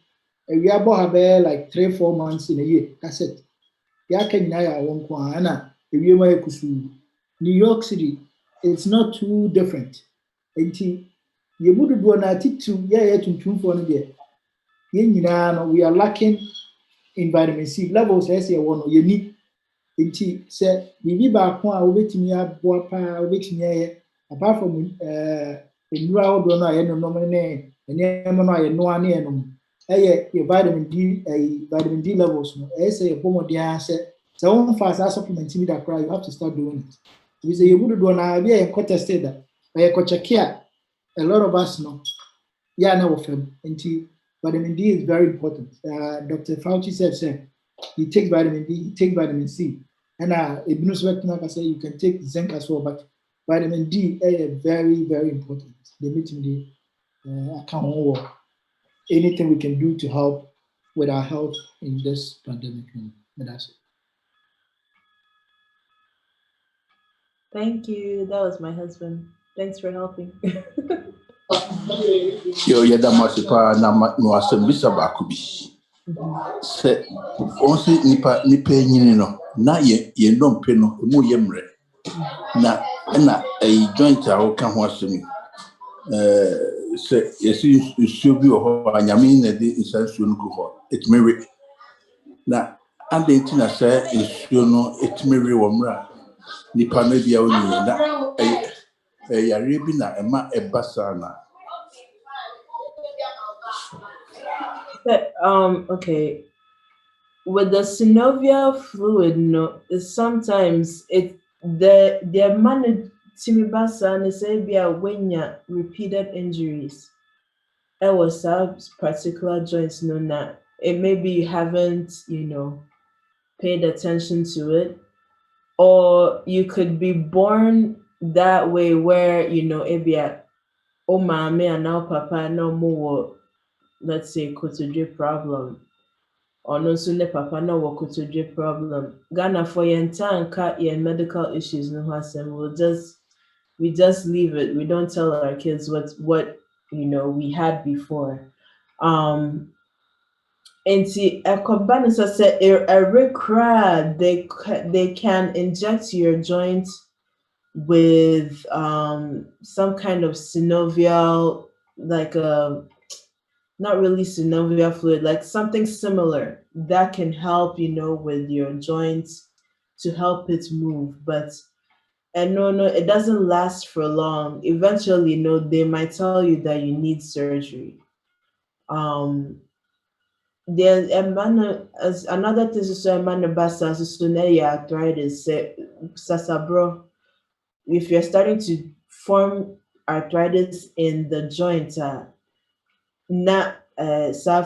we are boha like 3-4 months in a year. That's it. Yakanaya won't kwana a New York City, it's not too different. You would do an attitude, we are lacking in vitamin C levels as a one you need. Say, we back one wait me up, wait me apart from in round or no nominate, and no one your vitamin D levels, as a homo said. So one fast supplement me that cry, you have to start doing it. We say you would do an idea and contested that by a coach care. A lot of us know. Yeah, no film. Vitamin D is very important. Dr. Fauci said, he takes vitamin D, he takes vitamin C. And I say you can take zinc as well, but vitamin D is very, very important. The vitamin D, I can't work. Anything we can do to help with our health in this pandemic. That's it. Thank you. That was my husband. Thanks for helping. Yo, yeah, that must no assembly bakubi. Say, only nipa no. Na ye don't pay no mu yemre. Na a joint a can watch me. Say, yes, you should be a yamin at the essential go. It may read. Na and the thing I say is you know it may read wamra. Nipa may be only na a yaribina ema e basana. Okay. With the synovial fluid, sometimes they're managed timibasa and say when you repeated injuries. It was a particular joints it maybe you haven't, paid attention to it, or you could be born that way where, oh mommy and now papa no more, let's say cottage problem. Or no sooner papa no wakotodwe problem. Ghana for your entire your medical issues no hasem. We just leave it. We don't tell our kids what we had before. And see ekobanisa say they can inject your joint with some kind of synovial like not really synovial fluid, like something similar that can help, with your joints to help it move. But and no, it doesn't last for long. Eventually, they might tell you that you need surgery. Um, there's a man as another thing is so a man basa so arthritis sasabro. If you're starting to form arthritis in the joint, not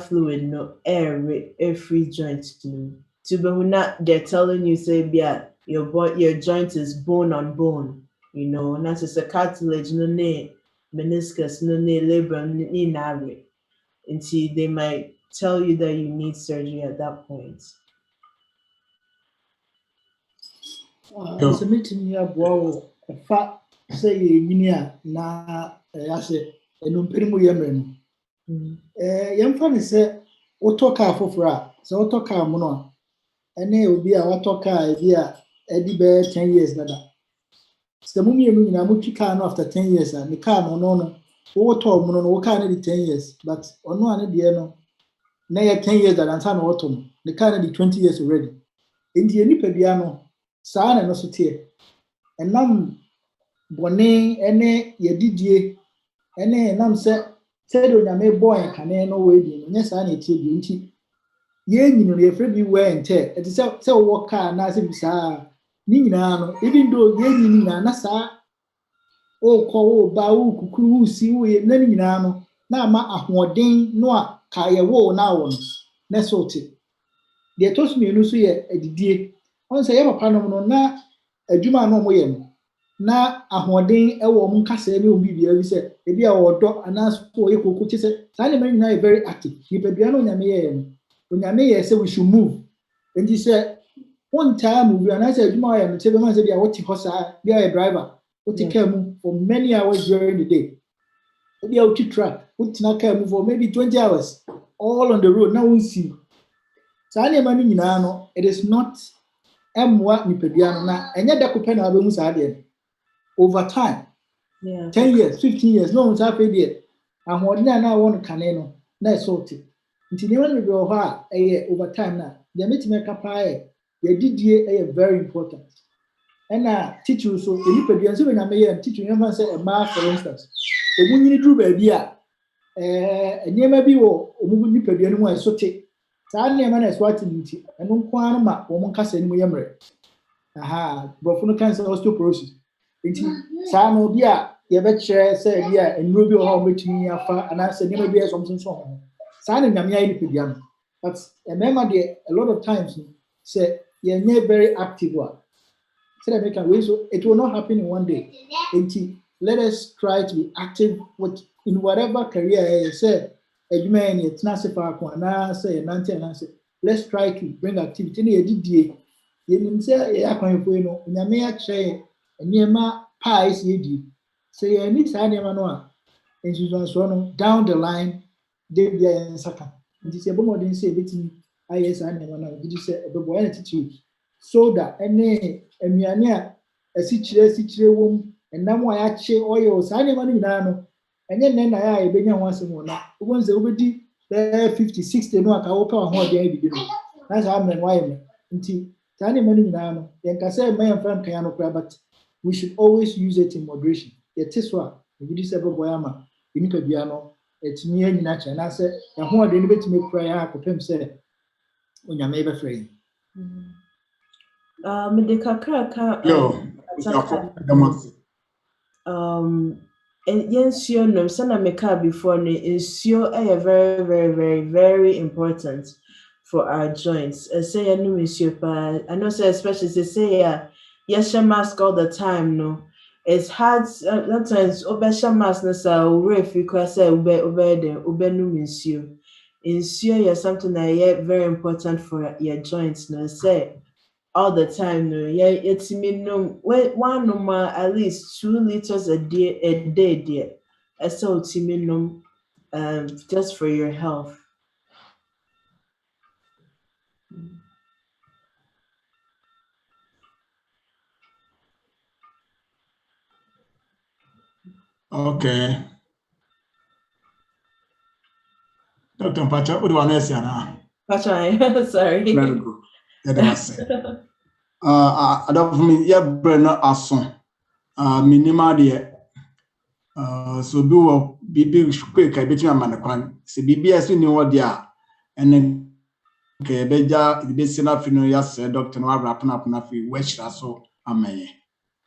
fluid no air free joint to be not they're telling you say yeah your joint is bone on bone, not just a cartilage no ne meniscus no ne labrum ni nare until they might tell you that you need surgery at that point. So meeting here, bro, a fat say engineer na yase enumpirimu yemrenu. Yemfa say auto car for so auto car mono ene obi a auto car ebi a edi be 10 years nada. So mummy enu na mutwi car no after 10 years and the car no auto mono no car no 10 years but ono ane de no na 10 years that answer no auto the car no 20 years already. Enti enipa bia no saa na no so tie enam bone ene yedidie ene enam se do nyame boy kane no we di no nya saa na tie bi nti ye nyino ye frɛ bi we ente eti se wo car na se bi saa ni nyina no even though ye nyini na na saa o kɔ wo ba wo kukuru wo si wo ye na ni nyina no na ama ahoɔden no a ka ye wo na wo no na so te de tosumi no so ye adidie on se ye papa no na adwuma no mo ye no na ahoɔden ɛwɔ mo nkasa ne obi bia bi sɛ ebi a wɔdɔ anaso wɔyɛ koko kyɛ sɛ saa ne manyina yɛ very active nipadua no onyame yɛ no onyame yɛ sɛ we should move nti sɛ wontaa move anaasɛ adwuma yɛ no kyɛ bɛma sɛ bia wote hɔ saa bia yɛ driver wote car mu for many hours during the day ebi a wote truck wotena car mu for maybe 20 hours all on the road na wonsi saa ne ma no nyinaa no it is not ɛmmoa nipadua no na ɛnyɛ da kopɛ na abɛmu saa deɛ over time, 10 years, 15 years, no one's happy there. And what now want to caneno, that's sorted. Until you want to go over time now, they make me a pie, they did ye very important. And I teach you so, if you are when I may teach you, never say a math, for instance. The when you do baby, and you may be or moving you per anymore, so take. Sadly, a man is watching it, and no quantum, woman casting me emery. Aha, but for no cancer osteoporosis. Nti saa no bi a ye be kire say bi a enuro bi o ha metumi afa ana say nyama bi something so ho saa na nyame ayi nipadua no but remember there a lot of times say ye nye very active wa say that make way so it will not happen in one day. Nti let us try to be active in whatever career you say adwuma ni etna se fa ko ana say nante na say let's try to bring activity na ye didie ye nim say ye akwan fo no nyame ya kire nneɛma paa esi edi sɛ yɛn ni saa nneɛma no a nsusuansoɔ no down the line de bia yɛn nsa ka nti sɛ ebɔmɔden sɛ ebetumi ayɛ saa nneɛma no a ebi sɛ ɛbɛbɔ yɛn attitude soda ɛne nnuane a asikyire wɔm ɛnam a yɛakye oil saa nneɛma no nyinaa no ɛnyɛ nnɛ na yɛ a yɛbɛnya ho asɛm wɔ na wɔn sɛ wobɛdi bɛyɛ 50 60 no a ka wɔpɛ ahoɔden adidi no na saa mmerɛ no ayɛ mɛ nti saa nneɛma no nyinaa no yɛn kasa ɛmɛ yɛn fɛn kan no koraa but we should always use it in moderation. Yet is what we say about Boyama, you need to be ano, it's me and natural, and I said, and who are the limit to make prayer for him said, when you're maybe free. And yes, you know, Sana Meka before is very, very, very, very important for our joints. Say, I know, say, especially say, yes, she mask all the time. No, it's hard sometimes. Obesha mask na sa if you can say ube no monsieur. Ensure is something that very important for your joints. No, say all the time. No, yeah, it's minimum. One normal at least 2 liters a day, dear. So it's minimum, just for your health. Okay. Dr. Mpacha, what do I say now? Pacha, sorry. Very good. Yeah, say. I don't mean yeah, Brenna Asson. Minima dear. So do be quick. I bet you a man. See, BBS, you know what they are. And then, okay, Beja, the best enough, you know, yes, Doctor, no, wrapping up nothing, which I saw a may.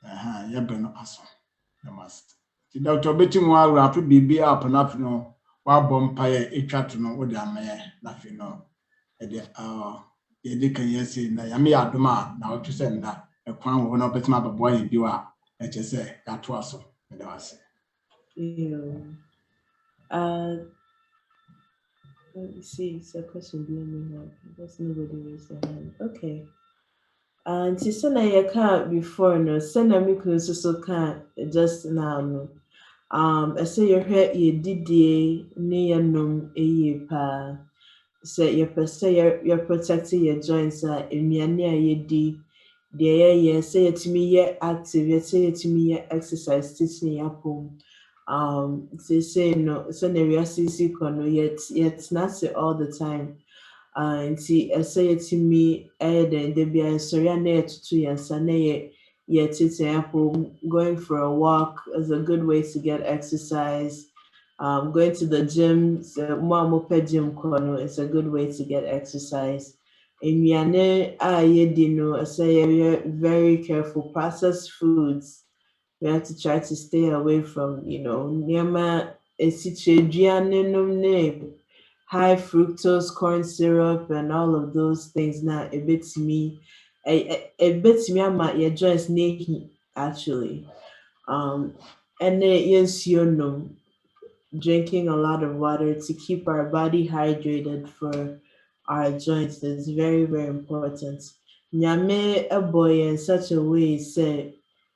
Yeah, Brenna Asson. You must. The doctor betting while wrap BB up enough, you know, while bumpire a chat to know what they are may, nothing, no. They can yes, I may add ma now to send that a crown will not bet my boy you are. Let us say that was so. Let me see. It's a question being made. There's nobody raised their hand. Okay. And Tisana Yaka before no, Sana Miku so can just now. I say your hair ye did near num a year pa. Say your per say you're protecting your joints in your near ye di. Dear, say it to me, ye active, ye say it to me, ye exercise, teaching your home. They say no, so the CC kono yet not say all the time. And see, I say it to me, then they be a sorry, to you and Sunday, yet it's apple. Going for a walk is a good way to get exercise. Going to the gym, gym kono, it's a good way to get exercise. In Miane, I say you're very careful. Processed foods, we have to try to stay away from, Nyama high fructose corn syrup and all of those things. Now, a bit to me, ama your joints nehi actually. And then yes, drinking a lot of water to keep our body hydrated for our joints is very, very important. Nyame a boy in such a way say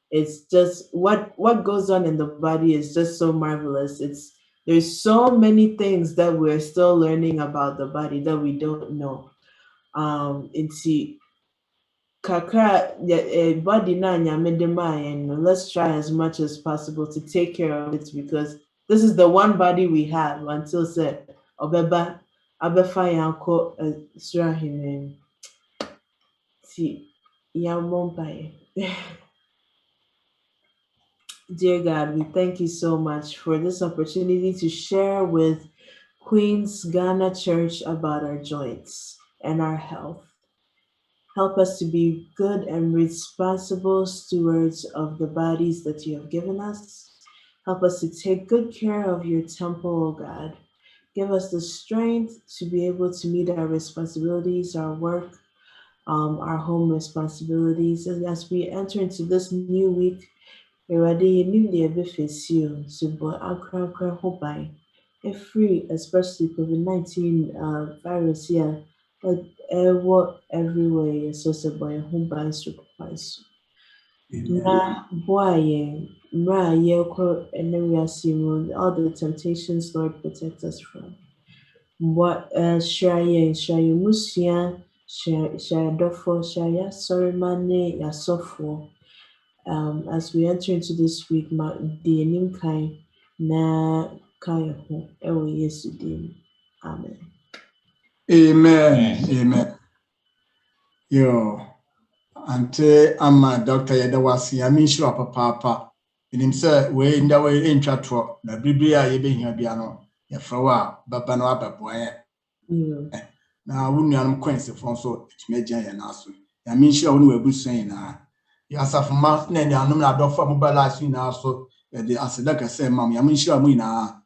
it's just what goes on in the body is just so marvelous. There's so many things that we're still learning about the body that we don't know. It's kakra body na nyame de ma yen. Let's try as much as possible to take care of it, because this is the one body we have until say obeba abefa yanko surahime. See yamompa. Dear God, we thank you so much for this opportunity to share with Queen's Ghana Church about our joints and our health. Help us to be good and responsible stewards of the bodies that you have given us. Help us to take good care of your temple, O God. Give us the strength to be able to meet our responsibilities, our work, our home responsibilities. And as we enter into this new week, free, especially COVID-19 virus here, everywhere, so boy, home by supervise. Na boy, and then we are seeing all the temptations, Lord, protect us from. What Shaya Musia, Shaya Dofo, Shaya, sorry, Mane, Yasofo. As we enter into this week, the name kai na kai ho ewo Yesu dim. Amen. Amen. Yo, ante ama Dr. Yedawasi, I mean sure papa. In himself, we in the way in chatro, the Biblia ye being a piano, ya frawa, babano ababoy. Now, wouldn't you quench the phone so it's major and asu. I mean sure when we were saying, yes, I've marked and I'm not for mobilizing now, so the as like I say, Mammy, I mean sure we now